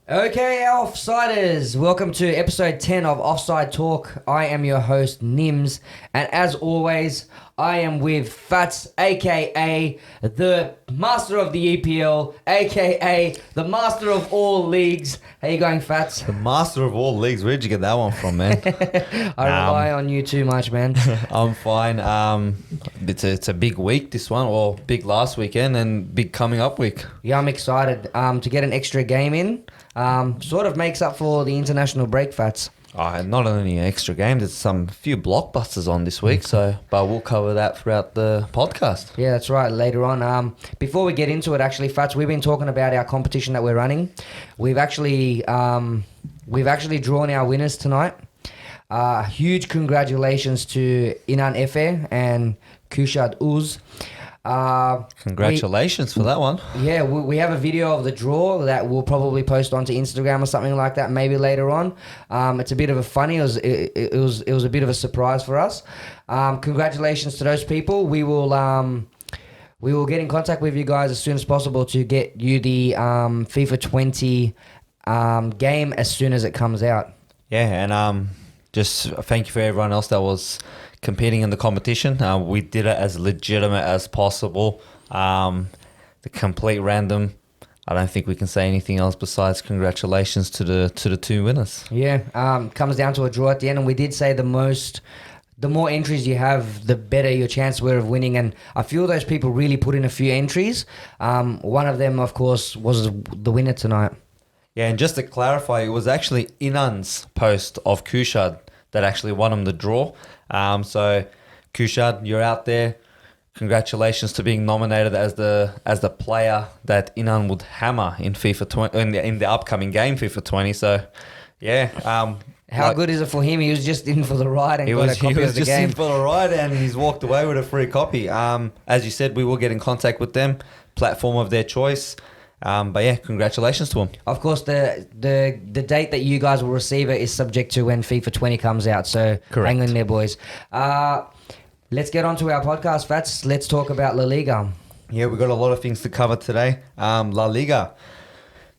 Okay, Offsiders, welcome to episode 10 of Offside Talk. I am your host, Nims, and as always, I am with Fats, aka the master of the EPL, aka the master of all leagues. How you going, Fats? The master of all leagues. Where'd you get that one from, man? I rely on you too much, man. I'm fine. It's a big week, this one, or big last weekend, and big coming up week. Yeah, I'm excited to get an extra game in. Sort of makes up for the international break, Fats. Not only an extra game, there's some few blockbusters on this week, but we'll cover that throughout the podcast. Yeah, that's right. Later on. Before we get into it, actually, Fats, we've been talking about our competition that we're running. We've actually drawn our winners tonight. Huge congratulations to Inan Efe and Kushad Uz. Congratulations for that one. Yeah, we have a video of the draw that we'll probably post onto Instagram or something like that maybe later on. It's a bit of a funny. It was a bit of a surprise for us. Congratulations to those people. We will get in contact with you guys as soon as possible to get you the FIFA 20 game as soon as it comes out. Yeah, and just thank you for everyone else that was competing in the competition. We did it as legitimate as possible. The complete random. I don't think we can say anything else besides congratulations to the two winners. Yeah, comes down to a draw at the end, and we did say the more entries you have, the better your chance were of winning. And I feel those people really put in a few entries. One of them, of course, was the winner tonight. Yeah, and just to clarify, it was actually Inan's post of Kushad that actually won him the draw. So Kushad, you're out there. Congratulations to being nominated as the player that Inan would hammer in FIFA 20 in the upcoming game FIFA 20. So yeah, how good is it for him? He was just in for the ride and got a copy of the game. He was just in for the ride and he's walked away with a free copy. As you said, we will get in contact with them, platform of their choice. But yeah, congratulations to him. Of course, the date that you guys will receive it is subject to when FIFA 20 comes out. So correct. Hang in there, boys. Let's get on to our podcast, Fats. Let's talk about La Liga. Yeah, we've got a lot of things to cover today. La Liga.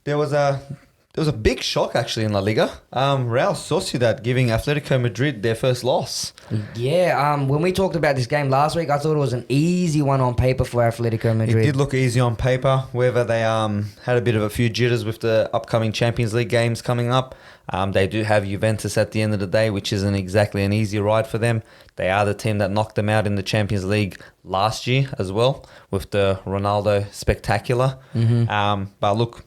There was a big shock actually in La Liga. Real Sociedad giving Atletico Madrid their first loss. Yeah, when we talked about this game last week, I thought it was an easy one on paper for Atletico Madrid. It did look easy on paper, whether they had a bit of a few jitters with the upcoming Champions League games coming up. They do have Juventus at the end of the day, which isn't exactly an easy ride for them. They are the team that knocked them out in the Champions League last year as well, with the Ronaldo spectacular. Mm-hmm. But look,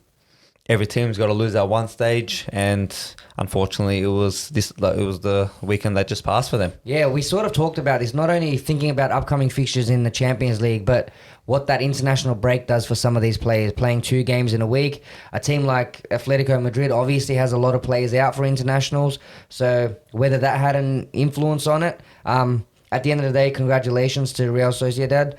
every team's got to lose at one stage, and unfortunately, it was the weekend that just passed for them. Yeah, we sort of talked about this, not only thinking about upcoming fixtures in the Champions League, but what that international break does for some of these players, playing 2 games in a week. A team like Atletico Madrid obviously has a lot of players out for internationals, so whether that had an influence on it, at the end of the day, congratulations to Real Sociedad.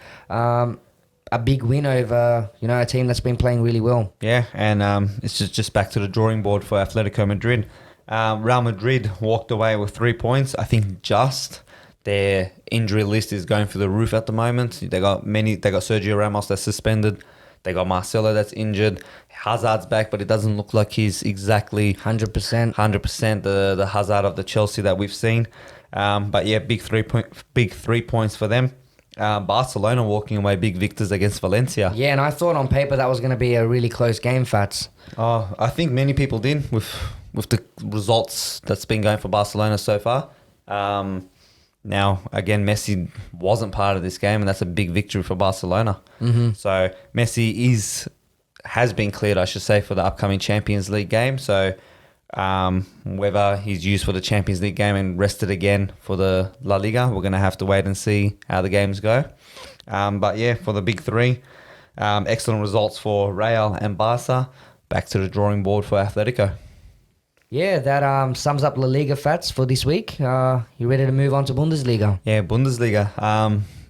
A big win over, a team that's been playing really well. Yeah, and it's just back to the drawing board for Atletico Madrid. Real Madrid walked away with 3 points. I think just their injury list is going through the roof at the moment. They got Sergio Ramos that's suspended. They got Marcelo that's injured. Hazard's back, but it doesn't look like he's exactly 100% the Hazard of the Chelsea that we've seen. But yeah, big 3 points for them. Barcelona walking away big victors against Valencia. Yeah, and I thought on paper that was going to be a really close game, Fats. I think many people did with the results that's been going for Barcelona so far. Now, again, Messi wasn't part of this game, and that's a big victory for Barcelona. Mm-hmm. So Messi has been cleared, I should say, for the upcoming Champions League game. So whether he's used for the Champions League game and rested again for the La Liga, we're going to have to wait and see how the games go. But yeah, for the big 3, excellent results for Real and Barca. Back to the drawing board for Atletico. Yeah, that sums up La Liga, Fats, for this week. You ready to move on to Bundesliga? Yeah, Bundesliga.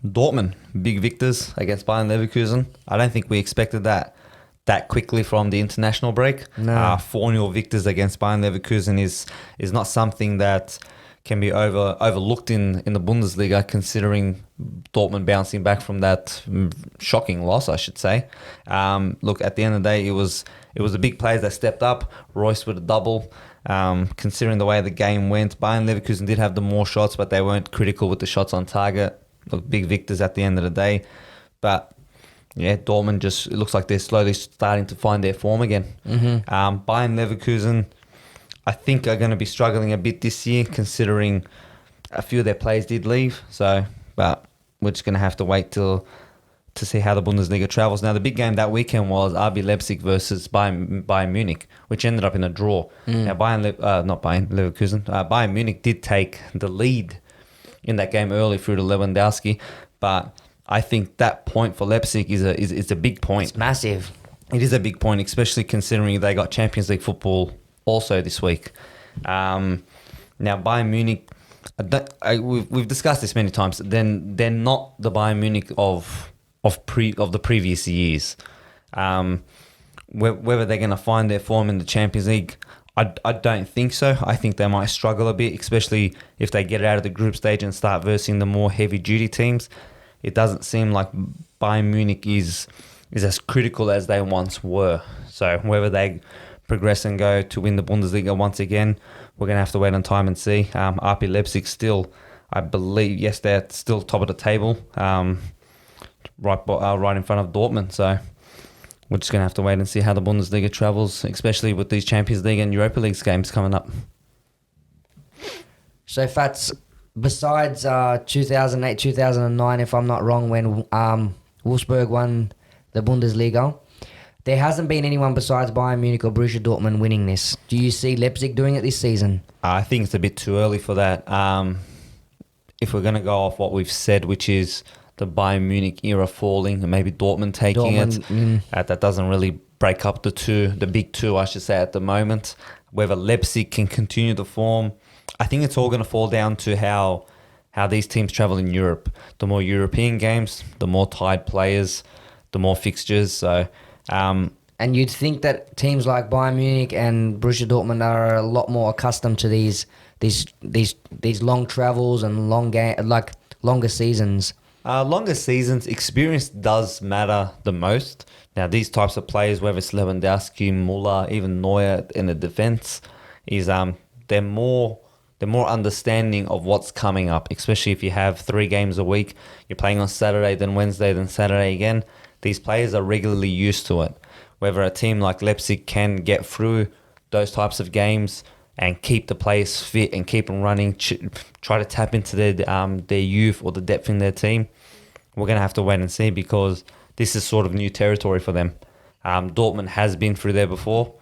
Dortmund, big victors against Bayern Leverkusen. I don't think we expected that quickly from the international break. No. 4-0 victors against Bayern Leverkusen is not something that can be overlooked in the Bundesliga, considering Dortmund bouncing back from that shocking loss, I should say. Look, at the end of the day, it was it was the big players that stepped up. Royce with a double. Considering the way the game went, Bayern Leverkusen did have the more shots, but they weren't critical with the shots on target. Look, big victors at the end of the day. But yeah, Dortmund it looks like they're slowly starting to find their form again. Bayern Leverkusen, I think, are going to be struggling a bit this year, considering a few of their players did leave. But we're just going to have to wait to see how the Bundesliga travels. Now, the big game that weekend was RB Leipzig versus Bayern Munich, which ended up in a draw. Now, Bayern Munich did take the lead in that game early through to Lewandowski, but I think that point for Leipzig is a big point. It's massive. It is a big point, especially considering they got Champions League football also this week. Now, Bayern Munich, we've discussed this many times. Then they're not the Bayern Munich of the previous years. Whether they're going to find their form in the Champions League, I don't think so. I think they might struggle a bit, especially if they get out of the group stage and start versing the more heavy-duty teams. It doesn't seem like Bayern Munich is as critical as they once were. So whether they progress and go to win the Bundesliga once again, we're going to have to wait on time and see. RB Leipzig still, I believe, yes, they're still top of the table, right in front of Dortmund. So we're just going to have to wait and see how the Bundesliga travels, especially with these Champions League and Europa League games coming up. So, Fats, besides 2008, 2009, if I'm not wrong, when Wolfsburg won the Bundesliga, there hasn't been anyone besides Bayern Munich or Borussia Dortmund winning this. Do you see Leipzig doing it this season? I think it's a bit too early for that. If we're going to go off what we've said, which is the Bayern Munich era falling and maybe Dortmund taking it, that doesn't really break up the big two, I should say, at the moment. Whether Leipzig can continue the form, I think it's all going to fall down to how these teams travel in Europe. The more European games, the more tied players, the more fixtures. So, and you'd think that teams like Bayern Munich and Borussia Dortmund are a lot more accustomed to these long travels and longer seasons. Longer seasons, experience does matter the most. Now, these types of players, whether it's Lewandowski, Müller, even Neuer in the defense, is they're more understanding of what's coming up. Especially if you have 3 games a week, you're playing on Saturday, then Wednesday, then Saturday again. These players are regularly used to it. Whether a team like Leipzig can get through those types of games and keep the players fit and keep them running, try to tap into their youth or the depth in their team, we're going to have to wait and see, because this is sort of new territory for them. Dortmund has been through there before.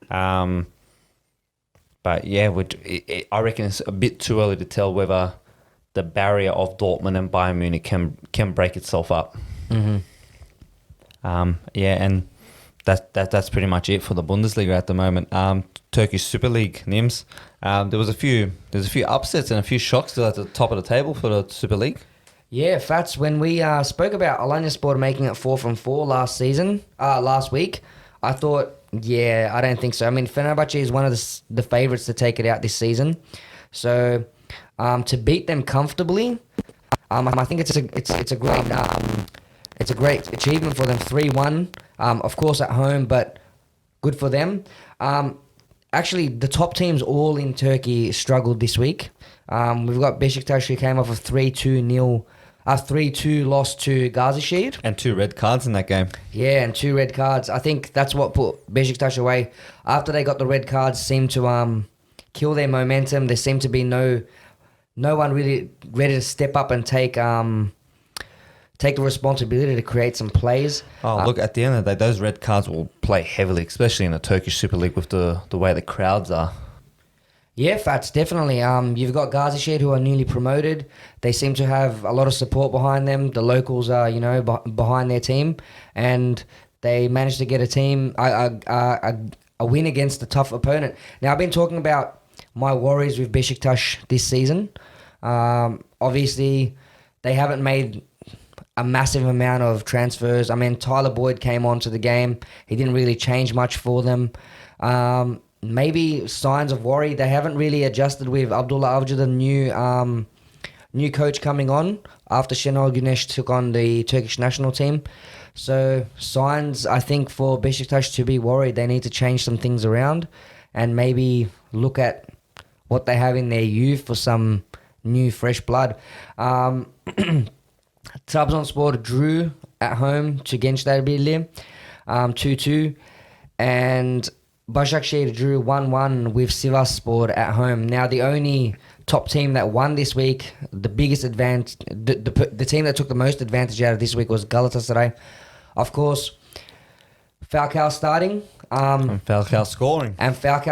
But yeah, I reckon it's a bit too early to tell whether the barrier of Dortmund and Bayern Munich can break itself up. Mm-hmm. And that's pretty much it for the Bundesliga at the moment. Turkish Super League, Nims. There's a few upsets and a few shocks still at the top of the table for the Super League. Yeah, Fats, when we spoke about Alanyaspor making it 4 from 4 last week, I thought, I don't think so. I mean, Fenerbahce is one of the favourites to take it out this season. So to beat them comfortably, I think it's a great achievement for them. 3-1, of course at home, but good for them. Actually, the top teams all in Turkey struggled this week. We've got Beşiktaş, who came off a 3-2 loss to Gazişehir. And 2 red cards in that game. Yeah, and 2 red cards. I think that's what put Beşiktaş away. After they got the red cards, seemed to kill their momentum. There seemed to be no one really ready to step up and take the responsibility to create some plays. Look, at the end of the day, those red cards will play heavily, especially in the Turkish Super League with the way the crowds are. Yeah, Fats, definitely. You've got Gazişehir, who are newly promoted. They seem to have a lot of support behind them. The locals are, behind their team, and they managed to get a win against a tough opponent. Now, I've been talking about my worries with Beşiktaş this season. Obviously, they haven't made a massive amount of transfers. I mean, Tyler Boyd came onto the game. He didn't really change much for them. Maybe signs of worry. They haven't really adjusted with Abdullah Avcı, the new coach coming on after Şenol Güneş took on the Turkish national team. So signs, I think, for Besiktas to be worried. They need to change some things around and maybe look at what they have in their youth for some new, fresh blood. Trabzonspor drew at home to Gençlerbirliği, 2-2. And Başakşehir drew 1-1 with Sivasspor at home. Now, the only top team that won this week, the biggest advantage, the team that took the most advantage out of this week was Galatasaray. Of course, Falcao starting. And Falcao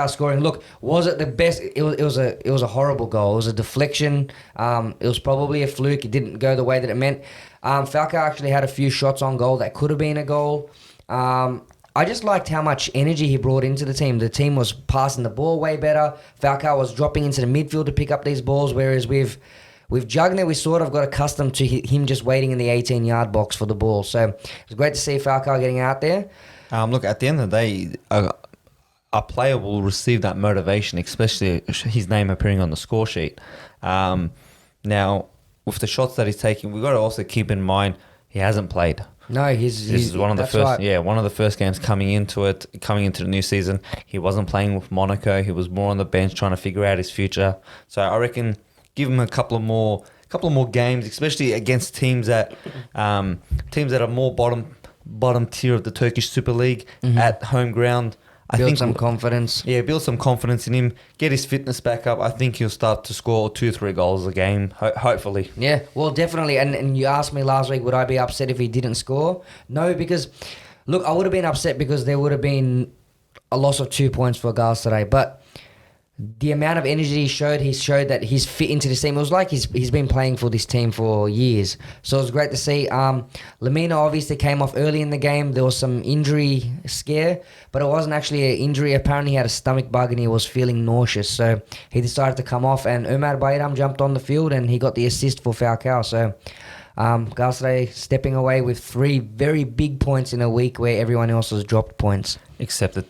scoring. Look, was it the best? It was a horrible goal. It was a deflection. It was probably a fluke. It didn't go the way that it meant. Falcao actually had a few shots on goal that could have been a goal. I just liked how much energy he brought into the team. The team was passing the ball way better. Falcao was dropping into the midfield to pick up these balls, whereas with Jugner, we sort of got accustomed to him just waiting in the 18-yard box for the ball. So it was great to see Falcao getting out there. Look, at the end of the day, a player will receive that motivation, especially his name appearing on the score sheet. Now, with the shots that he's taking, we've got to also keep in mind he hasn't played. No, this is one of the first. Right. Yeah, one of the first games coming into the new season. He wasn't playing with Monaco. He was more on the bench trying to figure out his future. So I reckon give him a couple of more games, especially against teams that are more bottom tier of the Turkish Super League at home ground. Build some confidence. Yeah, build some confidence in him. Get his fitness back up. I think he'll start to score 2-3 goals a game, hopefully. Yeah, well, definitely. And you asked me last week, would I be upset if he didn't score? No, because, look, I would have been upset because there would have been a loss of 2 points for Galatasaray. But the amount of energy he showed that he's fit into this team. It was like he's been playing for this team for years. So it was great to see. Lamina obviously came off early in the game. There was some injury scare, but it wasn't actually an injury. Apparently he had a stomach bug and he was feeling nauseous. So he decided to come off, and Ömer Bayram jumped on the field and he got the assist for Falcao. So Galatasaray stepping away with 3 very big points in a week where everyone else has dropped points. Except the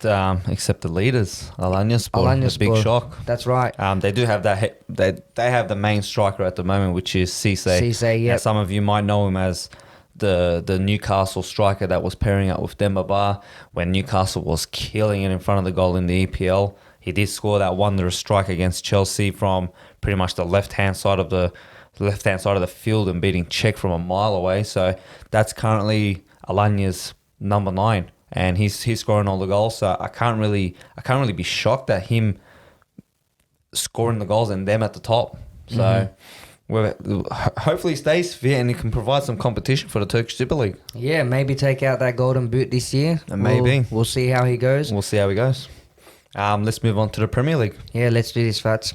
leaders, Alanyaspor, a big shock. That's right. They do have that. They have the main striker at the moment, which is Cisse. Cisse, yeah. Some of you might know him as the Newcastle striker that was pairing up with Demba Ba when Newcastle was killing it in front of the goal in the EPL. He did score that wondrous strike against Chelsea from pretty much the left-hand side of the field and beating Czech from a mile away. So that's currently Alanya's number 9. And he's scoring all the goals, so I can't really be shocked at him scoring the goals and them at the top. So hopefully he stays fit and he can provide some competition for the Turkish Super League. Yeah, maybe take out that golden boot this year. Maybe we'll see how he goes. Let's move on to the Premier League. Yeah, let's do this, Fats.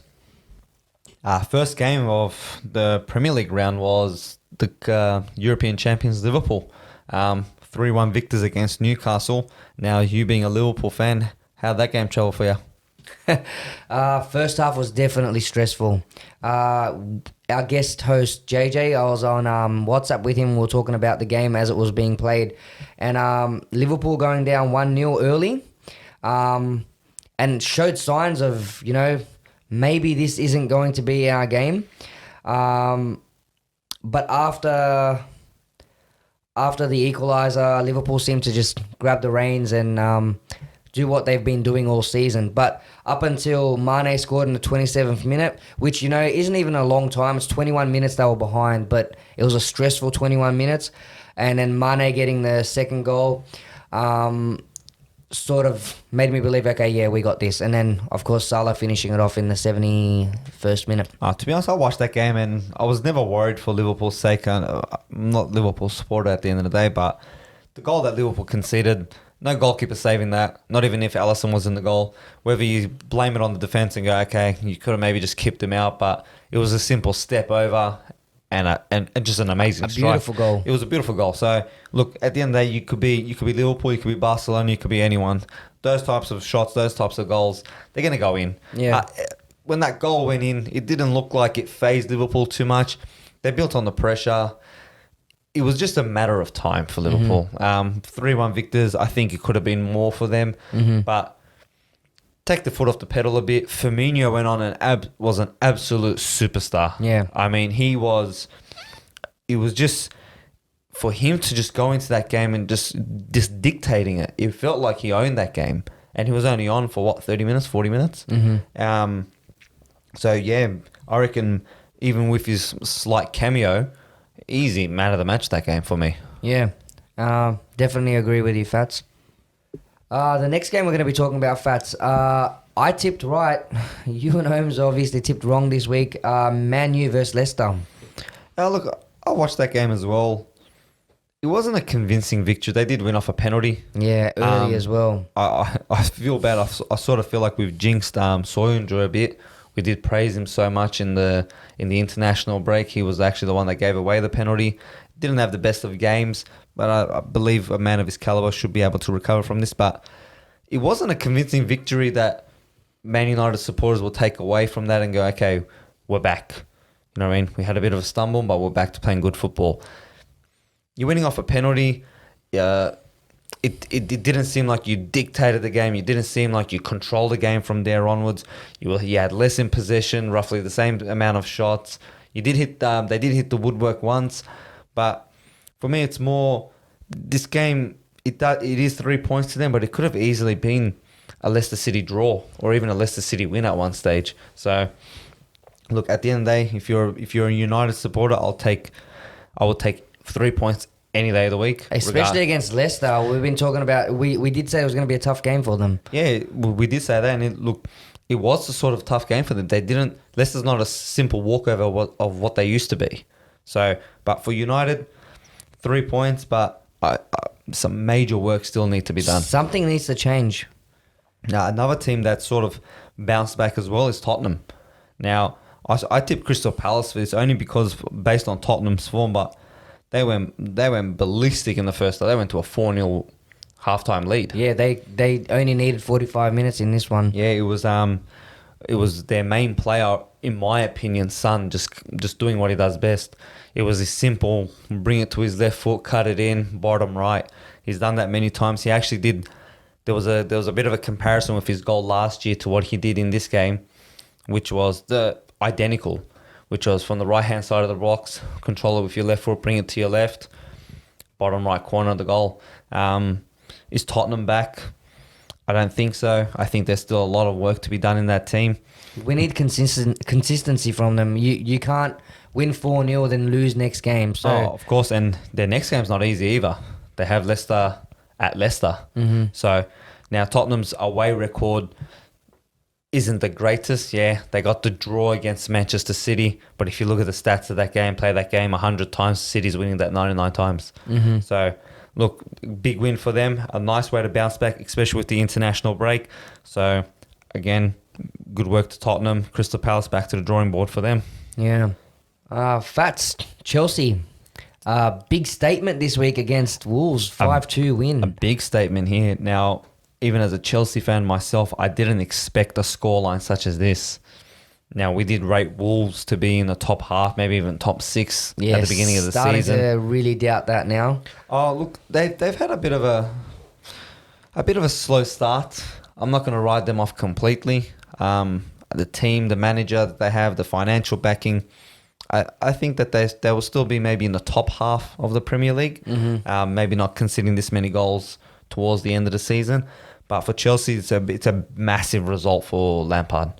First game of the Premier League round was the European champions Liverpool. 3-1 victors against Newcastle. Now, you being a Liverpool fan, how'd that game travel for you? First half was definitely stressful. Our guest host, JJ, I was on WhatsApp with him. We were talking about the game as it was being played. And Liverpool going down 1-0 early and showed signs of, maybe this isn't going to be our game. But after the equaliser, Liverpool seemed to just grab the reins and do what they've been doing all season. But up until Mane scored in the 27th minute, which, isn't even a long time. It's 21 minutes they were behind, but it was a stressful 21 minutes. And then Mane getting the second goal sort of made me believe, okay, yeah, we got this. And then, of course, Salah finishing it off in the 71st minute. To be honest, I watched that game and I was never worried for Liverpool's sake. I'm not Liverpool supporter at the end of the day, but the goal that Liverpool conceded, no goalkeeper saving that, not even if Alisson was in the goal. Whether you blame it on the defence and go, okay, you could have maybe just kept him out, but it was a simple step over and just an amazing strike. Beautiful goal. It was a beautiful goal. So, look, at the end of the day, you could be Liverpool, you could be Barcelona, you could be anyone. Those types of shots, those types of goals, they're going to go in. Yeah. When that goal went in, it didn't look like it fazed Liverpool too much. They built on the pressure. It was just a matter of time for Liverpool. 3-1 victors. I think it could have been more for them. But take the foot off the pedal a bit. Firmino went on and was an absolute superstar. Yeah. I mean, it was just for him to just go into that game and just dictating it, it felt like he owned that game. And he was only on for, 30 minutes, 40 minutes? Mm-hmm. So, yeah, I reckon even with his slight cameo, easy man of the match that game for me. Yeah, definitely agree with you, Fats. The next game we're going to be talking about, Fats. I tipped right. You and Holmes obviously tipped wrong this week. Man U versus Leicester. Look, I watched that game as well. It wasn't a convincing victory. They did win off a penalty. Yeah, early as well. I feel bad. I sort of feel like we've jinxed Soyuncu a bit. We did praise him so much in the international break. He was actually the one that gave away the penalty. Didn't have the best of games, but I believe a man of his caliber should be able to recover from this. But it wasn't a convincing victory that Man United supporters will take away from that and go, okay, we're back. You know what I mean? We had a bit of a stumble, but we're back to playing good football. You're winning off a penalty. It didn't seem like you dictated the game. You didn't seem like you controlled the game from there onwards. You had less in possession, roughly the same amount of shots. You did hit. They did hit the woodwork once, but for me, it's more this game. It is 3 points to them, but it could have easily been a Leicester City draw or even a Leicester City win at one stage. So, look, at the end of the day, if you're a United supporter, I will take 3 points any day of the week. Especially against Leicester. We've been talking about, we did say it was going to be a tough game for them. Yeah, we did say that. And it was a sort of tough game for them. Leicester's not a simple walkover of what they used to be. So, but for United, 3 points, but some major work still need to be done. Something needs to change. Now, another team that sort of bounced back as well is Tottenham. Now, I tipped Crystal Palace for this only because based on Tottenham's form, but they went ballistic in the first half. They went to a 4-0 halftime lead. Yeah, they only needed 45 minutes in this one. Yeah, it was their main player, in my opinion, Son, just doing what he does best. It was a simple, bring it to his left foot, cut it in, bottom right. He's done that many times. He actually did. There was a bit of a comparison with his goal last year to what he did in this game, which was the identical, which was from the right-hand side of the box, control it with your left foot, bring it to your left, bottom right corner of the goal. Is Tottenham back? I don't think so. I think there's still a lot of work to be done in that team. We need consistency from them. You can't win 4-0 then lose next game. So of course, and their next game's not easy either. They have Leicester at Leicester. Mm-hmm. So now Tottenham's away record isn't the greatest. Yeah, they got the draw against Manchester City, but if you look at the stats of that game, play that game 100 times, City's winning that 99 times. Mm-hmm. So look, big win for them. A nice way to bounce back, especially with the international break. So again, good work to Tottenham. Crystal Palace back to the drawing board for them. Yeah. Fats, Chelsea. Big statement this week against Wolves. 5-2 win. A big statement here. Now, even as a Chelsea fan myself, I didn't expect a scoreline such as this. Now, we did rate Wolves to be in the top half, maybe even top 6 at the beginning of the season. Starting to really doubt that now. Oh, look, they've had a bit of a slow start. I'm not going to ride them off completely. The team, the manager that they have, the financial backing, I think that they will still be maybe in the top half of the Premier League. Mm-hmm. Maybe not conceding this many goals towards the end of the season. But for Chelsea, it's a massive result for Lampard.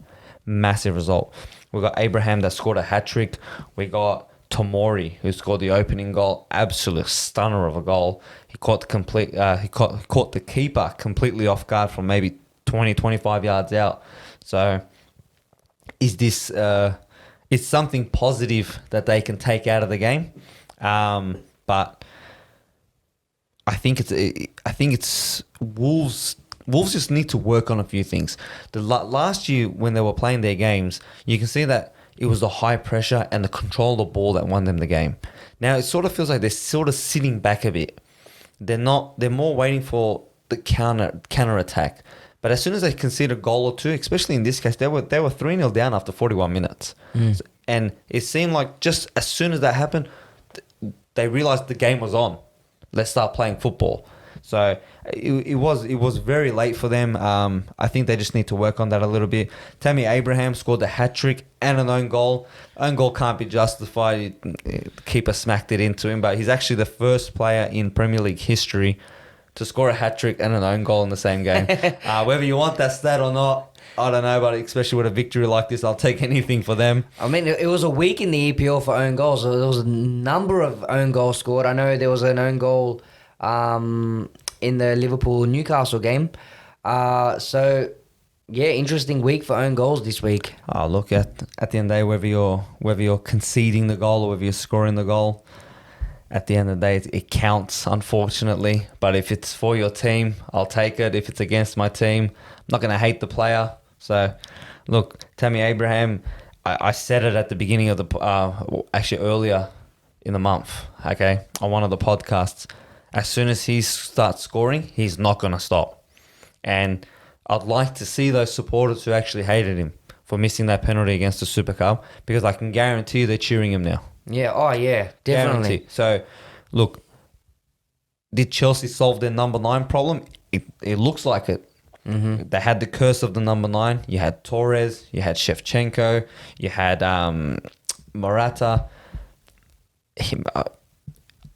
Massive result. We got Abraham that scored a hat-trick. We got Tomori who scored the opening goal. Absolute stunner of a goal. He caught the keeper completely off guard from maybe 20, 25 yards out. So is this it's something positive that they can take out of the game. But I think it's Wolves. Wolves just need to work on a few things. The last year when they were playing their games, you can see that it was the high pressure and the control of the ball that won them the game. Now it sort of feels like they're sort of sitting back a bit. They're more waiting for the counter attack. But as soon as they concede a goal or two, especially in this case, they were 3-0 down after 41 minutes. And it seemed like just as soon as that happened, they realized the game was on. Let's start playing football. So it was very late for them. I think they just need to work on that a little bit. Tammy Abraham scored a hat-trick and an own goal. Own goal can't be justified. Keeper smacked it into him, but he's actually the first player in Premier League history to score a hat-trick and an own goal in the same game. Whether you want that stat or not, I don't know, but especially with a victory like this, I'll take anything for them. I mean, it was a week in the EPL for own goals. So there was a number of own goals scored. I know there was an own goal in the Liverpool-Newcastle game. So, yeah, interesting week for own goals this week. Oh, look, at the end of the day, whether you're conceding the goal or whether you're scoring the goal, at the end of the day, it counts, unfortunately. But if it's for your team, I'll take it. If it's against my team, I'm not going to hate the player. So, look, Tammy Abraham, I said it at the beginning of actually earlier in the month, okay, on one of the podcasts. As soon as he starts scoring, he's not going to stop. And I'd like to see those supporters who actually hated him for missing that penalty against the Super Cup, because I can guarantee you they're cheering him now. Yeah, oh yeah, definitely. Guarantee. So, look, did Chelsea solve their number 9 problem? It looks like it. Mm-hmm. They had the curse of the number 9. You had Torres, you had Shevchenko, you had Morata.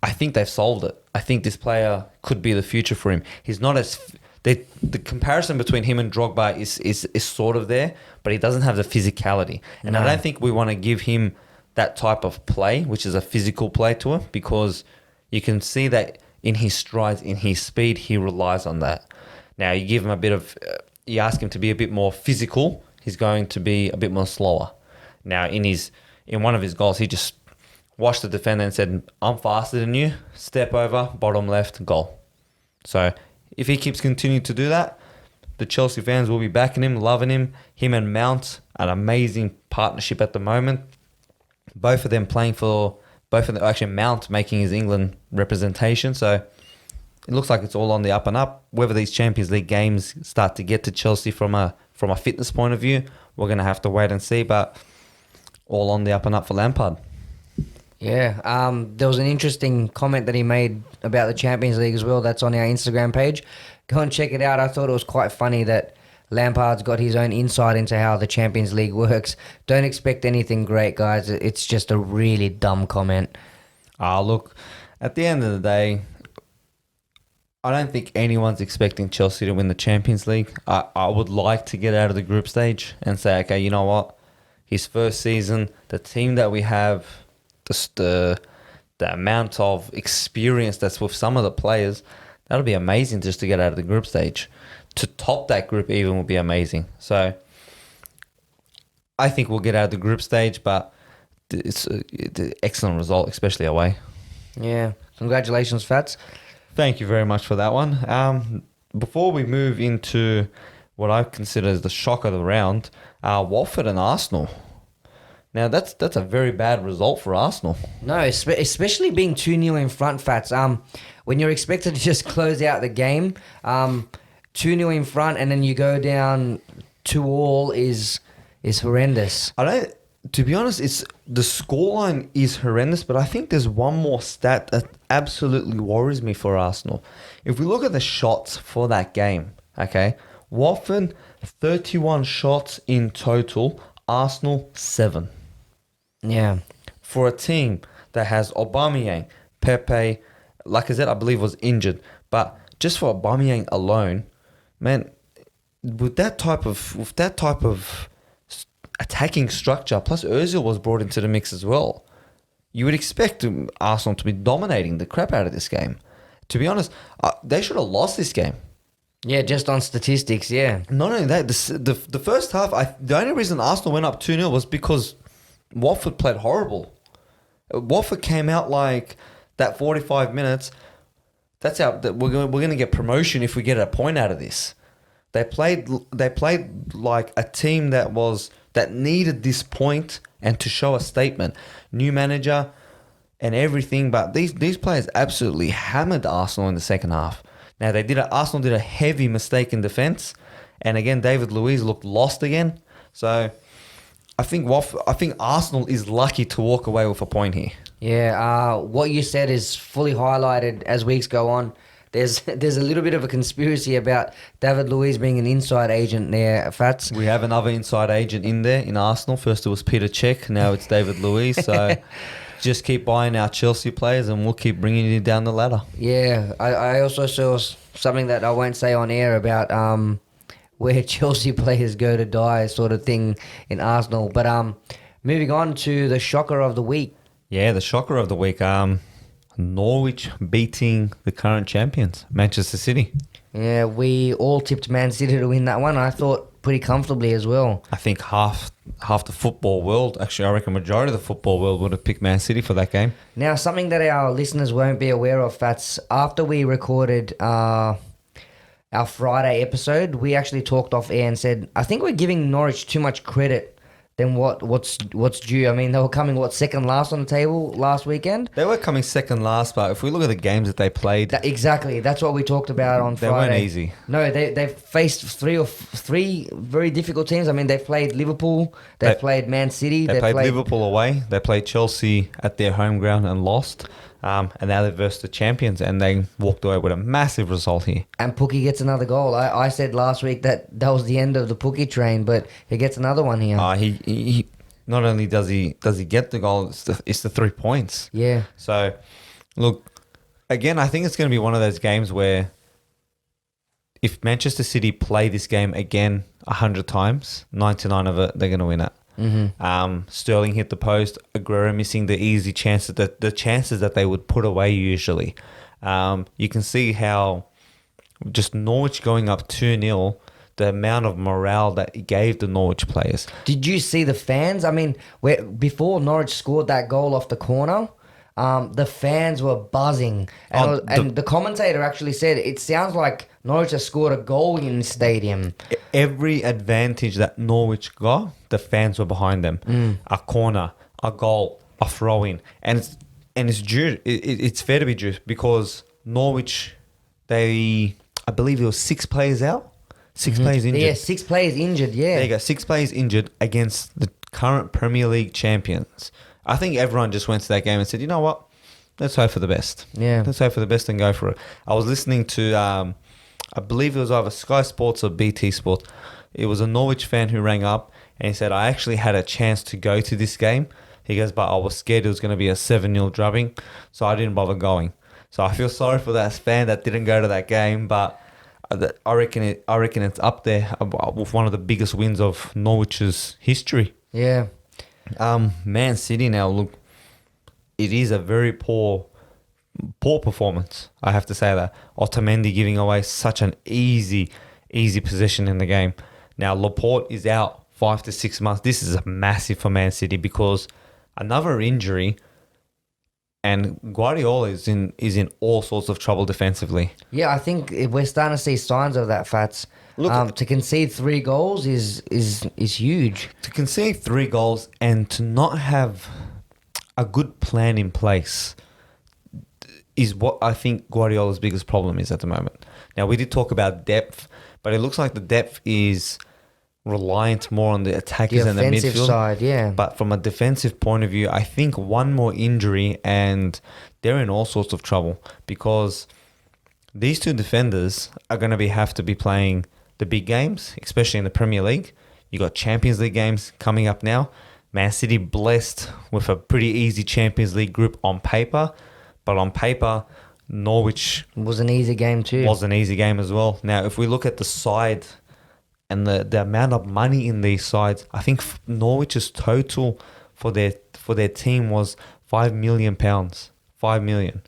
I think they've solved it. I think this player could be the future for him. He's not as... The comparison between him and Drogba is sort of there, but he doesn't have the physicality. And I don't think we want to give him that type of play, which is a physical play to him, because you can see that in his strides, in his speed, he relies on that. Now, you give him a bit of... you ask him to be a bit more physical, he's going to be a bit more slower. Now, in one of his goals, he just watched the defender and said, I'm faster than you, step over, bottom left, goal. So, if he keeps continuing to do that, the Chelsea fans will be backing him, loving him. Him and Mount, an amazing partnership at the moment. Both of them actually Mount making his England representation. So it looks like it's all on the up and up. Whether these Champions League games start to get to Chelsea from a fitness point of view, we're going to have to wait and see. But all on the up and up for Lampard. Yeah, there was an interesting comment that he made about the Champions League as well. That's on our Instagram page. Go and check it out. I thought it was quite funny that Lampard's got his own insight into how the Champions League works. Don't expect anything great, guys. It's just a really dumb comment. Look, at the end of the day, I don't think anyone's expecting Chelsea to win the Champions League. I would like to get out of the group stage and say, okay, you know what? His first season, the team that we have... the amount of experience that's with some of the players, that'll be amazing just to get out of the group stage. To top that group even would be amazing. So I think we'll get out of the group stage, but it's an excellent result, especially away. Yeah. Congratulations, Fats. Thank you very much for that one. Before we move into what I consider as the shock of the round, Watford and Arsenal. Now, that's a very bad result for Arsenal. No, especially being 2-0 in front, Fats. When you're expected to just close out the game, 2-0 in front and then you go down 2-2 is horrendous. To be honest, the scoreline is horrendous, but I think there's one more stat that absolutely worries me for Arsenal. If we look at the shots for that game, okay, Watford, 31 shots in total, Arsenal, 7. Yeah. For a team that has Aubameyang, Pepe, like I said, I believe was injured, but just for Aubameyang alone, man, with that type of attacking structure, plus Ozil was brought into the mix as well, you would expect Arsenal to be dominating the crap out of this game. To be honest, they should have lost this game. Yeah, just on statistics, yeah. Not only that, the first half, the only reason Arsenal went up 2-0 was because Watford played horrible. Watford came out like that 45 minutes. That's how we're going to get promotion if we get a point out of this. They played like a team that needed this point and to show a statement. New manager and everything, but these players absolutely hammered Arsenal in the second half. Now Arsenal did a heavy mistake in defence, and again David Luiz looked lost again. So I think Arsenal is lucky to walk away with a point here. Yeah, what you said is fully highlighted as weeks go on. there's a little bit of a conspiracy about David Luiz being an inside agent there, Fats. We have another inside agent in there in Arsenal. First it was Peter Cech, now it's David Luiz. So just keep buying our Chelsea players and we'll keep bringing you down the ladder. Yeah, I also saw something that I won't say on air about where Chelsea players go to die sort of thing in Arsenal. But moving on to the shocker of the week. Yeah, the shocker of the week. Norwich beating the current champions, Manchester City. Yeah, we all tipped Man City to win that one. I thought pretty comfortably as well. I think half the football world, actually I reckon majority of the football world would have picked Man City for that game. Now, something that our listeners won't be aware of, Fats, after we recorded our Friday episode, we actually talked off air and said, I think we're giving Norwich too much credit than what's due. I mean, they were coming, second last on the table last weekend? They were coming second last, but if we look at the games that they played... Exactly. That's what we talked about on Friday. They weren't easy. No, they've faced three very difficult teams. I mean, they've played Liverpool, they've played Man City. They played Liverpool away, they played Chelsea at their home ground and lost. And now they've versed the champions and they walked away with a massive result here. And Pookie gets another goal. I said last week that was the end of the Pookie train, but he gets another one here. He not only does he get the goal, it's the 3 points. Yeah. So, look, again, I think it's going to be one of those games where if Manchester City play this game again 100 times, 99 of it, they're going to win it. Mm-hmm. Sterling hit the post. Aguero missing the easy chances, the chances that they would put away usually. You can see how just Norwich going up 2-0, the amount of morale that it gave the Norwich players. Did you see the fans? I mean, before Norwich scored that goal off the corner, the fans were buzzing. And the commentator actually said, it sounds like Norwich has scored a goal in the stadium. Every advantage that Norwich got, the fans were behind them. A corner, a goal, a throw-in. And it's due. It's fair to be due because Norwich, I believe it was 6 players out. 6 players injured. Yeah, 6 players injured, yeah. There you go, 6 players injured against the current Premier League champions. I think everyone just went to that game and said, you know what? Let's hope for the best. Yeah. Let's hope for the best and go for it. I was listening to, I believe it was either Sky Sports or BT Sports. It was a Norwich fan who rang up and he said, I actually had a chance to go to this game. He goes, but I was scared it was going to be a 7-0 drubbing, so I didn't bother going. So I feel sorry for that fan that didn't go to that game, but I reckon it's up there with one of the biggest wins of Norwich's history. Yeah. Man City now, look, it is a very poor performance. I have to say that. Otamendi giving away such an easy possession in the game. Now Laporte is out 5 to 6 months. This is massive for Man City because another injury, and Guardiola is in all sorts of trouble defensively. Yeah, I think we're starting to see signs of that, Fats. Look, to concede 3 goals is huge. To concede 3 goals and to not have a good plan in place is what I think Guardiola's biggest problem is at the moment. Now, we did talk about depth, but it looks like the depth is reliant more on the attackers and the midfield. Offensive side, yeah. But from a defensive point of view, I think one more injury and they're in all sorts of trouble because these 2 defenders are going to have to be playing the big games, especially in the Premier League. You got Champions League games coming up now. Man City blessed with a pretty easy Champions League group on paper, but on paper, Norwich was an easy game too. Was an easy game as well. Now, if we look at the side and the amount of money in these sides, I think Norwich's total for their team was £5 million. 5 million.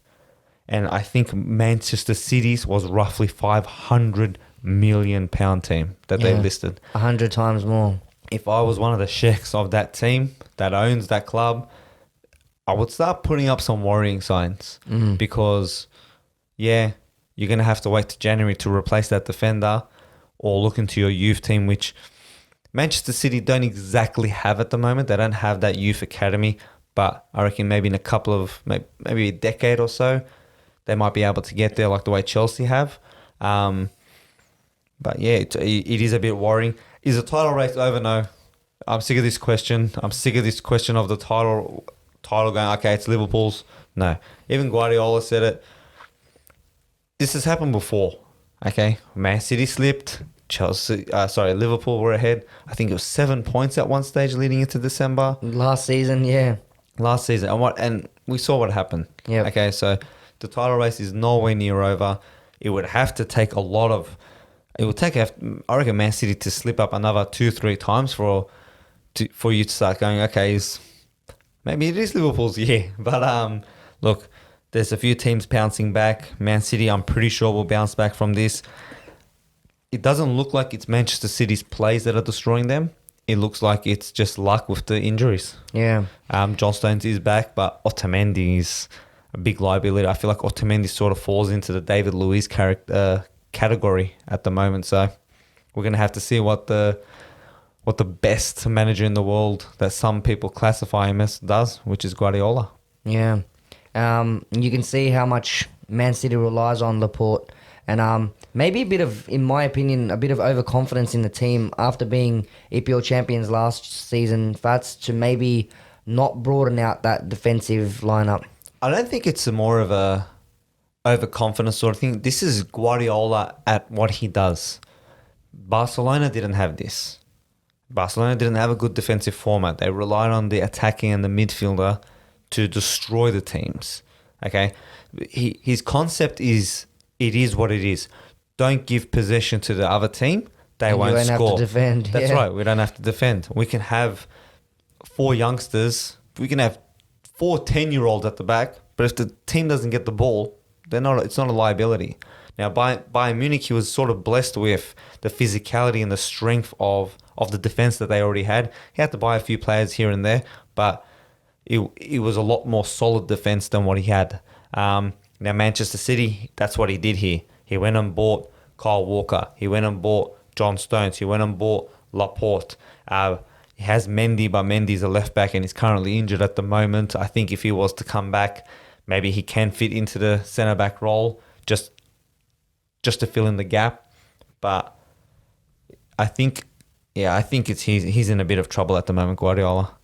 And I think Manchester City's was roughly £500 million team that they listed. 100 times more. If I was one of the sheikhs of that team that owns that club, I would start putting up some worrying signs because, yeah, you're going to have to wait to January to replace that defender or look into your youth team, which Manchester City don't exactly have at the moment. They don't have that youth academy, but I reckon maybe in a couple of, maybe a decade or so, they might be able to get there like the way Chelsea have. But yeah, it is a bit worrying. Is the title race over? No. I'm sick of this question. I'm sick of this question of the title going, okay, it's Liverpool's. No. Even Guardiola said it. this has happened before. Okay, Man City slipped. Liverpool were ahead. I think it was 7 points at one stage leading into December Last season, yeah. And we saw what happened. Yep. Okay, so the title race is nowhere near over. It would have to take a lot of. It would take, I reckon, Man City to slip up another 2-3 times for you to start going, okay, maybe it is Liverpool's year. But look, there's a few teams bouncing back. Man City, I'm pretty sure, will bounce back from this. It doesn't look like it's Manchester City's plays that are destroying them. It looks like it's just luck with the injuries. Yeah. John Stones is back, but Otamendi is a big liability. I feel like Otamendi sort of falls into the David Luiz category at the moment. So we're going to have to see what the best manager in the world that some people classify him as does, which is Guardiola. Yeah. You can see how much Man City relies on Laporte. And maybe in my opinion, a bit of overconfidence in the team after being EPL champions last season, Fats, to maybe not broaden out that defensive lineup. I don't think it's more of a overconfidence sort of thing. This is Guardiola at what he does. Barcelona didn't have this. Barcelona didn't have a good defensive format. They relied on the attacking and the midfielder to destroy the teams. Okay, his concept is, it is what it is. Don't give possession to the other team. They won't score. You don't have to defend. That's right. We don't have to defend. We can have 4 youngsters. We can have 4 10-year-olds at the back. But if the team doesn't get the ball, it's not a liability. Now, Bayern Munich, he was sort of blessed with the physicality and the strength of the defense that they already had. He had to buy a few players here and there, but it was a lot more solid defense than what he had. Now, Manchester City, that's what he did here. He went and bought Kyle Walker. He went and bought John Stones. He went and bought Laporte. He has Mendy, but Mendy's a left back and he's currently injured at the moment. I think if he was to come back, maybe he can fit into the centre back role just to fill in the gap. But I think he's in a bit of trouble at the moment, Guardiola.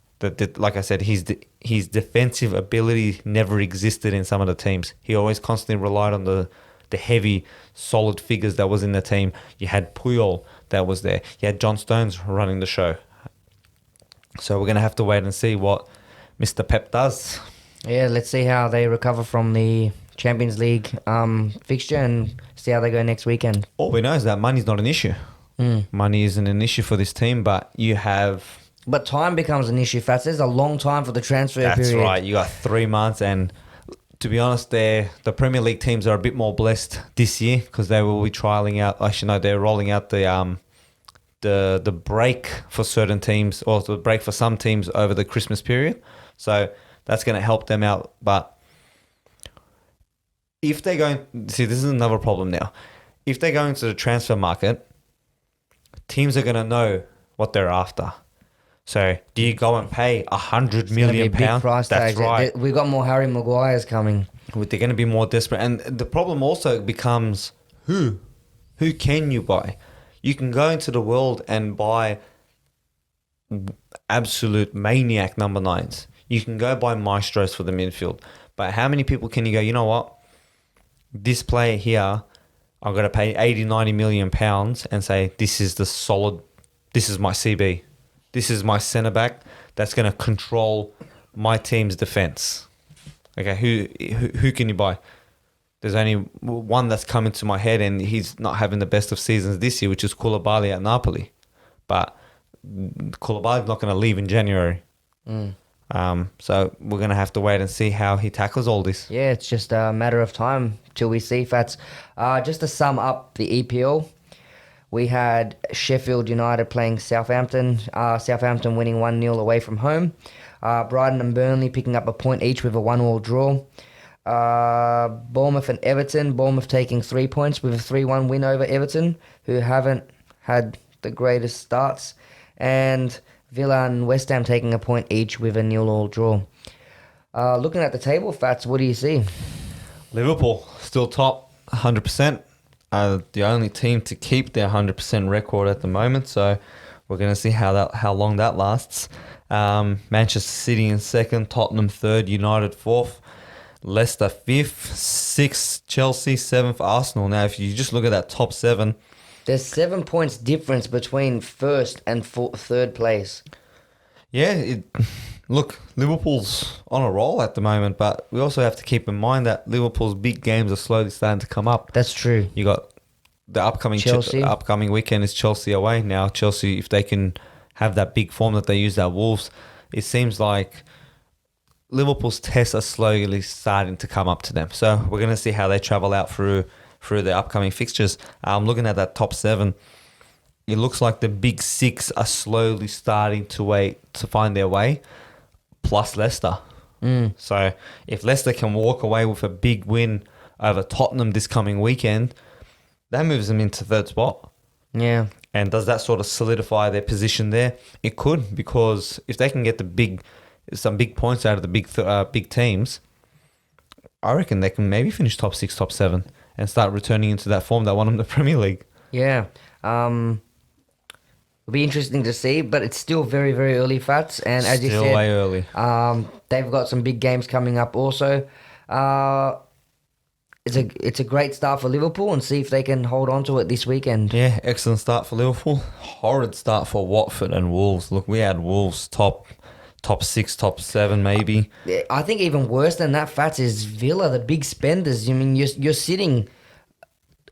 Like I said, his defensive ability never existed in some of the teams. He always constantly relied on the heavy, solid figures that was in the team. You had Puyol that was there. You had John Stones running the show. So we're going to have to wait and see what Mr. Pep does. Yeah, let's see how they recover from the Champions League fixture and see how they go next weekend. All we know is that money's not an issue. Money isn't an issue for this team, but you have... But time becomes an issue, Fats. There's a long time for the transfer period. That's right. You got 3 months, and to be honest, the Premier League teams are a bit more blessed this year because they will be trialing out. Actually, no, they're rolling out the break for certain teams, or the break for some teams over the Christmas period. So that's going to help them out. But if they're going, see, this is another problem now. If they go into the transfer market, teams are going to know what they're after. So do you go and pay £100 million? Big price That's tag. right. We've got more Harry Maguires coming. They're going to be more desperate. And the problem also becomes who? Who can you buy? You can go into the world and buy absolute maniac number 9s. You can go buy maestros for the midfield. But how many people can you go, you know what? This player here, I'm going to pay 80, 90 million pounds and say, this is my CB. This is my centre back that's going to control my team's defence. Okay, who can you buy? There's only one that's coming to my head, and he's not having the best of seasons this year, which is Koulibaly at Napoli. But Koulibaly's not going to leave in January. So we're going to have to wait and see how he tackles all this. Yeah, it's just a matter of time till we see, Fats. Just to sum up the EPL, we had Sheffield United playing Southampton. Southampton winning 1-0 away from home. Brighton and Burnley picking up a point each with a 1-1 draw. Bournemouth and Everton. Bournemouth taking 3 points with a 3-1 win over Everton, who haven't had the greatest starts. And Villa and West Ham taking a point each with a 0-0 draw. Looking at the table, Fats, what do you see? Liverpool still top 100%. The only team to keep their 100% record at the moment. So we're going to see how long that lasts. Manchester City in second, Tottenham third, United fourth. Leicester 5th, 6th Chelsea, 7th Arsenal. Now, if you just look at that top 7, There's 7 points difference between first and third place. yeah, look, Liverpool's on a roll at the moment, but we also have to keep in mind that Liverpool's big games are slowly starting to come up. That's true. You got the upcoming Chelsea. upcoming weekend is Chelsea away. Now, Chelsea, if they can have that big form that they used at Wolves, it seems like Liverpool's tests are slowly starting to come up to them. So we're going to see how they travel out through the upcoming fixtures. I'm looking at that top 7. It looks like the big 6 are slowly starting to find their way, plus Leicester. So if Leicester can walk away with a big win over Tottenham this coming weekend, that moves them into third spot. Yeah. And does that sort of solidify their position there? It could, because if they can get some big points out of the big teams, I reckon they can maybe finish top 6, top 7, and start returning into that form that won them the Premier League. Yeah. It'll be interesting to see, but it's still very, very early, Fats. And as you Still said, way early. they've got some big games coming up also. It's a great start for Liverpool, and see if they can hold on to it this weekend. Yeah, excellent start for Liverpool. Horrid start for Watford and Wolves. Look, we had Wolves top 6, top 7 maybe. Yeah, I think even worse than that, Fats, is Villa, the big spenders. I mean, you're sitting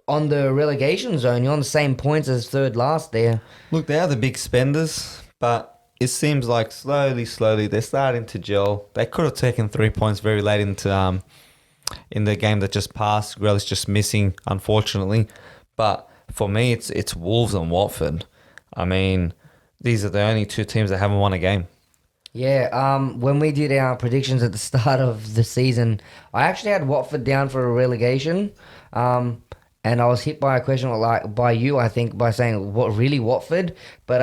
on the relegation zone. You're on the same points as third last there. Look, they are the big spenders, but it seems like slowly they're starting to gel. They could have taken 3 points very late into in the game that just passed. Grealish just missing, unfortunately. But for me, it's Wolves and Watford. I mean, these are the only 2 teams that haven't won a game. Yeah, when we did our predictions at the start of the season, I actually had Watford down for a relegation. And I was hit by a question by you, I think, by saying, what, really, Watford? But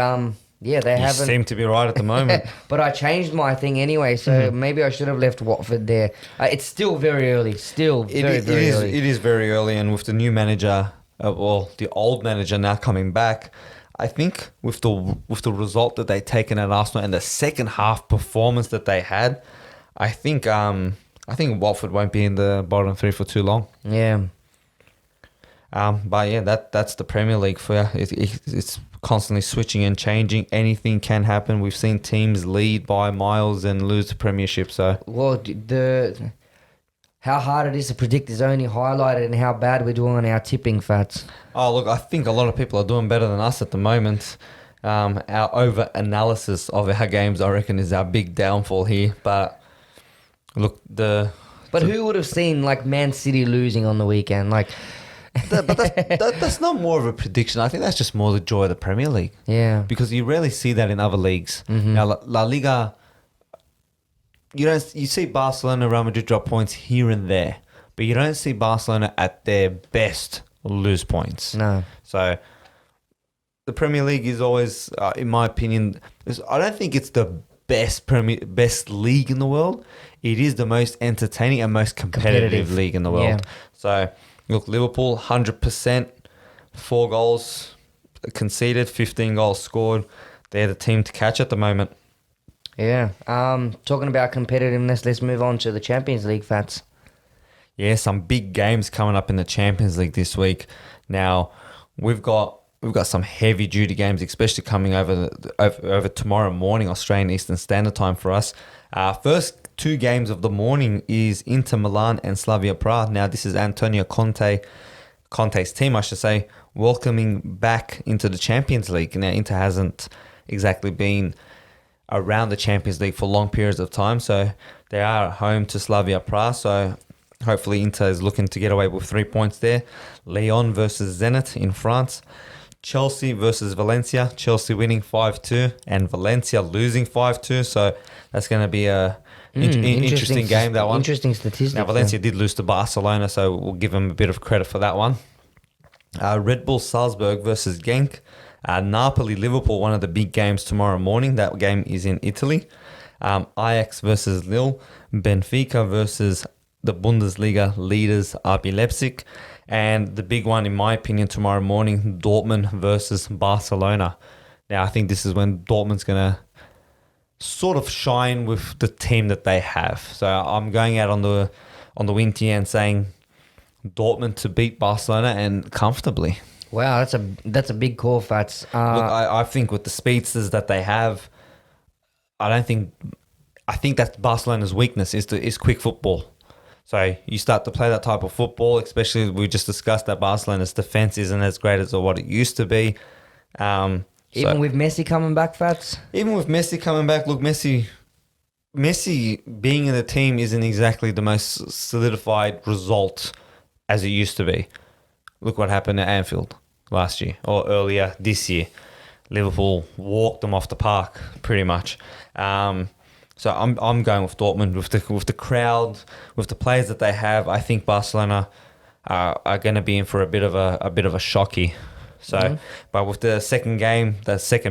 yeah, they haven't. Seem to be right at the moment. But I changed my thing anyway, so maybe I should have left Watford there. It's still very early. Still very early. It is very early, and with the new manager, the old manager now coming back, I think with the result that they've taken at Arsenal and the second half performance that they had, I think Watford won't be in the bottom 3 for too long. Yeah. But yeah, that's the Premier League for you. It's constantly switching and changing. Anything can happen. We've seen teams lead by miles and lose the Premiership. So Well, how hard it is to predict is only highlighted in how bad we're doing on our tipping, Fats. oh look, I think a lot of people are doing better than us at the moment. Our over analysis of our games, I reckon, is our big downfall here. But look, But who would have seen like Man City losing on the weekend? Like, but that's not more of a prediction. I think that's just more the joy of the Premier League. yeah, Because you rarely see that in other leagues. Now, La Liga, you see Barcelona, Real Madrid drop points here and there, but you don't see Barcelona at their best lose points. no, So the Premier League is always, in my opinion, I don't think it's the best league in the world. It is the most entertaining and most competitive league in the world. Yeah. So look, Liverpool 100%, 4 goals conceded, 15 goals scored. They're the team to catch at the moment. yeah. Talking about competitiveness, let's move on to the Champions League, Fats. Yeah, some big games coming up in the Champions League this week. Now, we've got some heavy duty games, especially coming over tomorrow morning, Australian Eastern Standard Time for us. First 2 games of the morning is Inter Milan and Slavia Prague. Now, this is Antonio Conte's team, I should say, welcoming back into the Champions League. Now, Inter hasn't exactly been around the Champions League for long periods of time, so they are at home to Slavia Prague. So hopefully Inter is looking to get away with 3 points there. Lyon versus Zenit in France. Chelsea versus Valencia. Chelsea winning 5-2 and Valencia losing 5-2. So that's going to be a interesting game, that one. Interesting statistic. Now, Valencia did lose to Barcelona, so we'll give them a bit of credit for that one. Red Bull Salzburg versus Genk. Napoli Liverpool, one of the big games tomorrow morning. That game is in Italy. Ajax versus Lille. Benfica versus the Bundesliga leaders RB Leipzig. And the big one, in my opinion, tomorrow morning, Dortmund versus Barcelona. Now, I think this is when Dortmund's going to sort of shine with the team that they have. So I'm going out on on the Winty and saying Dortmund to beat Barcelona and comfortably. Wow, that's a big call, Fats. Look, I think with the speedsters that they have, I think that's Barcelona's weakness is quick football. So you start to play that type of football, especially we just discussed that Barcelona's defense isn't as great as what it used to be. Even with Messi coming back, Fats? Even with Messi coming back, look, Messi being in the team isn't exactly the most solidified result as it used to be. Look what happened at Anfield last year or earlier this year. Liverpool walked them off the park pretty much. So I'm going with Dortmund with the crowd, with the players that they have. I think Barcelona are going to be in for a bit of a shocky. So, But with the second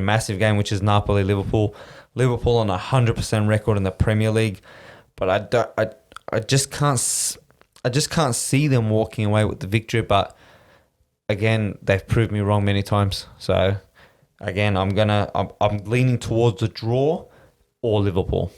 massive game, which is Napoli-Liverpool on 100% record in the Premier League, but I just can't see them walking away with the victory. But again, they've proved me wrong many times. So again, I'm leaning towards the draw or Liverpool.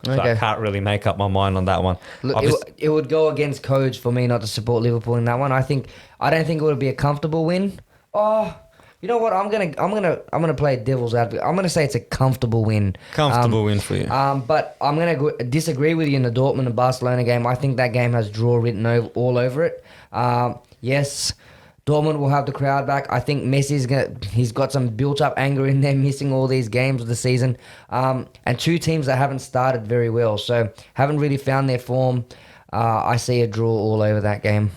So Okay. I can't really make up my mind on that one. Look, it would go against codes for me not to support Liverpool in that one. I don't think it would be a comfortable win. Oh, you know what? I'm gonna play devil's advocate. I'm gonna say it's a comfortable win. Comfortable win for you. But I'm gonna disagree with you in the Dortmund and Barcelona game. I think that game has draw written all over it. Yes, Dortmund will have the crowd back. I think he's got some built up anger in there, missing all these games of the season. And two teams that haven't started very well, so haven't really found their form. I see a draw all over that game.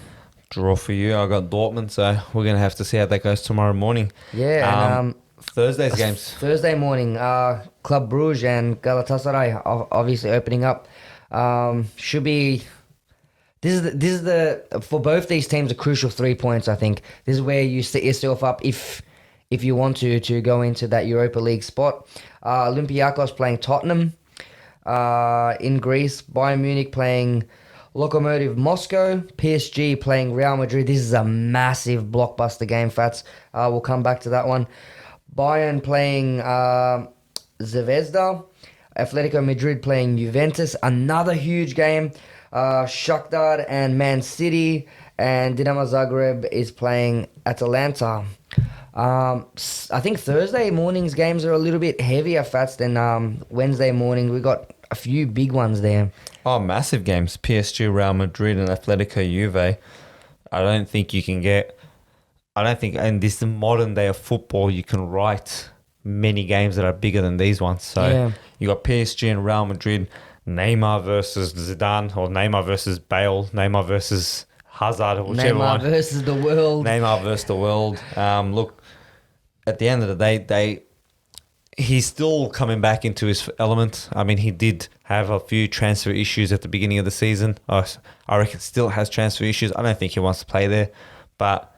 Draw for you. I got Dortmund, so we're going to have to see how that goes tomorrow morning. Yeah, and Thursday's games. Thursday morning, Club Bruges and Galatasaray obviously opening up. Should be. This is the for both these teams a crucial 3 points. I think this is where you set yourself up if you want to go into that Europa League spot. Olympiacos playing Tottenham in Greece. Bayern Munich playing Lokomotiv Moscow, PSG playing Real Madrid. This is a massive blockbuster game, Fats. We'll come back to that one. Bayern playing Zvezda. Atletico Madrid playing Juventus. Another huge game. Shakhtar and Man City. And Dinamo Zagreb is playing Atalanta. I think Thursday morning's games are a little bit heavier, Fats, than Wednesday morning. We got a few big ones there. Oh, massive games. PSG, Real Madrid and Atletico Juve. I don't think in this modern day of football you can write many games that are bigger than these ones. So you got PSG and Real Madrid, Neymar versus Zidane, or Neymar versus Bale, Neymar versus Hazard, or whichever one. Neymar versus the world. Neymar versus the world. Look, at the end of the day, he's still coming back into his element. I mean, he did have a few transfer issues at the beginning of the season. I reckon still has transfer issues. I don't think he wants to play there. But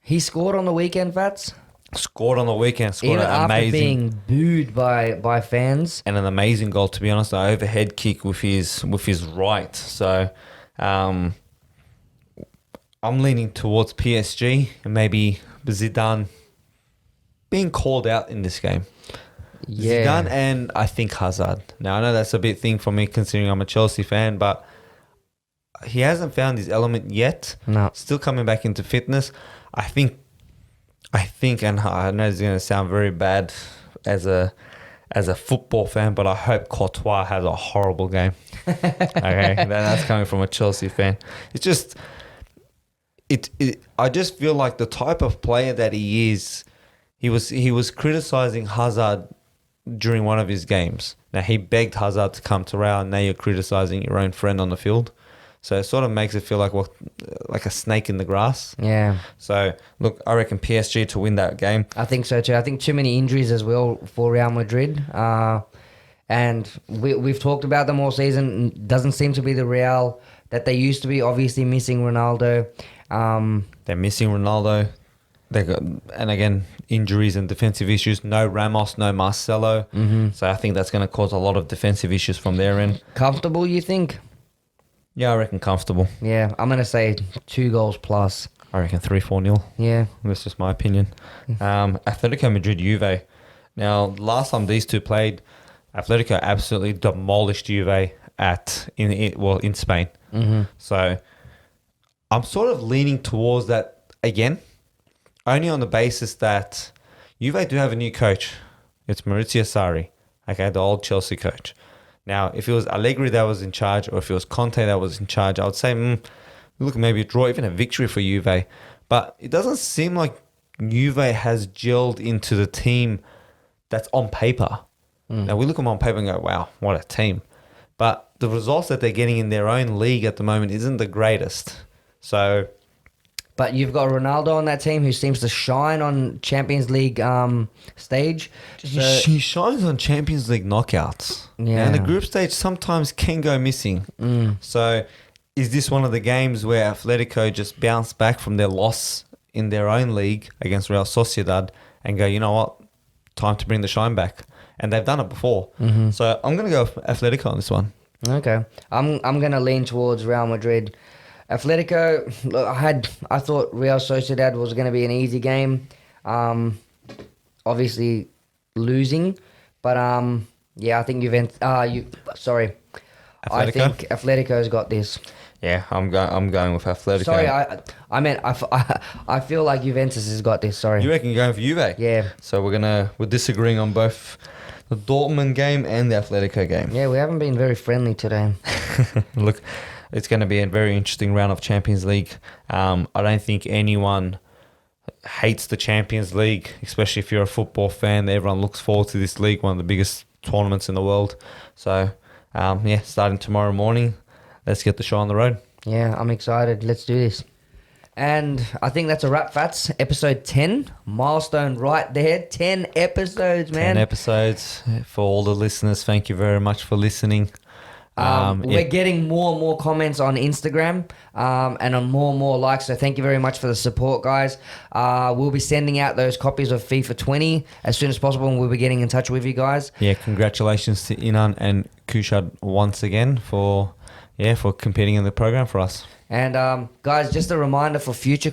he scored on the weekend, Fats. Scored on the weekend. Scored Even an after amazing, being booed by fans. and an amazing goal, to be honest. An overhead kick with his right. So I'm leaning towards PSG and maybe Zidane being called out in this game. Yeah. Zidane and I think Hazard. Now, I know that's a bit thing for me considering I'm a Chelsea fan, but he hasn't found his element yet. No. Still coming back into fitness. I think, and I know it's going to sound very bad as a football fan, but I hope Courtois has a horrible game. Okay, that's coming from a Chelsea fan. It's just, I just feel like the type of player that he is. He was criticizing Hazard during one of his games. Now, he begged Hazard to come to Real, and now you're criticizing your own friend on the field. So it sort of makes it feel like a snake in the grass. Yeah. So, look, I reckon PSG to win that game. I think so too. I think too many injuries as well for Real Madrid. And we've talked about them all season. Doesn't seem to be the Real that they used to be. Obviously missing Ronaldo. They're missing Ronaldo. And again, injuries and defensive issues. No Ramos, no Marcelo. Mm-hmm. So I think that's going to cause a lot of defensive issues from their end. Comfortable, you think? Yeah, I reckon comfortable. Yeah, I'm going to say 2 goals plus. I reckon 3-4-0. Yeah. That's just my opinion. Atletico Madrid, Juve. Now, last time these two played, Atletico absolutely demolished Juve in Spain. So I'm sort of leaning towards that again, only on the basis that Juve do have a new coach. It's Maurizio Sarri, okay, the old Chelsea coach. Now, if it was Allegri that was in charge, or if it was Conte that was in charge, I would say, look, maybe a draw, even a victory for Juve. But it doesn't seem like Juve has gelled into the team that's on paper. Now, we look at them on paper and go, wow, what a team. But the results that they're getting in their own league at the moment isn't the greatest. So, But you've got Ronaldo on that team who seems to shine on Champions League stage. he shines on Champions League knockouts. Yeah. And the group stage sometimes can go missing. So, is this one of the games where Atletico just bounce back from their loss in their own league against Real Sociedad and go, you know what, time to bring the shine back? And they've done it before. So, I'm going to go with Atletico on this one. Okay. I'm going to lean towards Real Madrid. Atletico, look, I thought Real Sociedad was going to be an easy game. Obviously losing, but yeah, I think I think Atletico's got this. Yeah, I'm going with Atletico. Sorry, I meant I feel like Juventus has got this. Sorry. You reckon you're going for Juve? Yeah. So we're disagreeing on both the Dortmund game and the Atletico game. Yeah, we haven't been very friendly today. Look, it's going to be a very interesting round of Champions League. I don't think anyone hates the Champions League, especially if you're a football fan. Everyone looks forward to this league, one of the biggest tournaments in the world. So, starting tomorrow morning, let's get the show on the road. Yeah, I'm excited. Let's do this. And I think that's a wrap, Fats. Episode 10. Milestone right there. 10 episodes, man. 10 episodes. For all the listeners, thank you very much for listening. We're getting more and more comments on Instagram and on more and more likes. So thank you very much for the support, guys. We'll be sending out those copies of FIFA 20 as soon as possible, and we'll be getting in touch with you guys. Yeah, congratulations to Inan and Kushad once again for competing in the program for us. And guys, just a reminder for future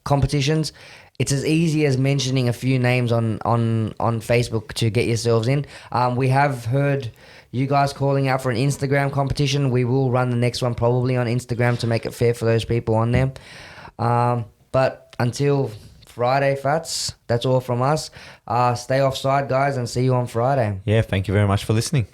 competitions. It's as easy as mentioning a few names on Facebook to get yourselves in. We have heard you guys calling out for an Instagram competition. We will run the next one probably on Instagram to make it fair for those people on there. But until Friday, Fats, that's all from us. Stay offside, guys, and see you on Friday. Yeah, thank you very much for listening.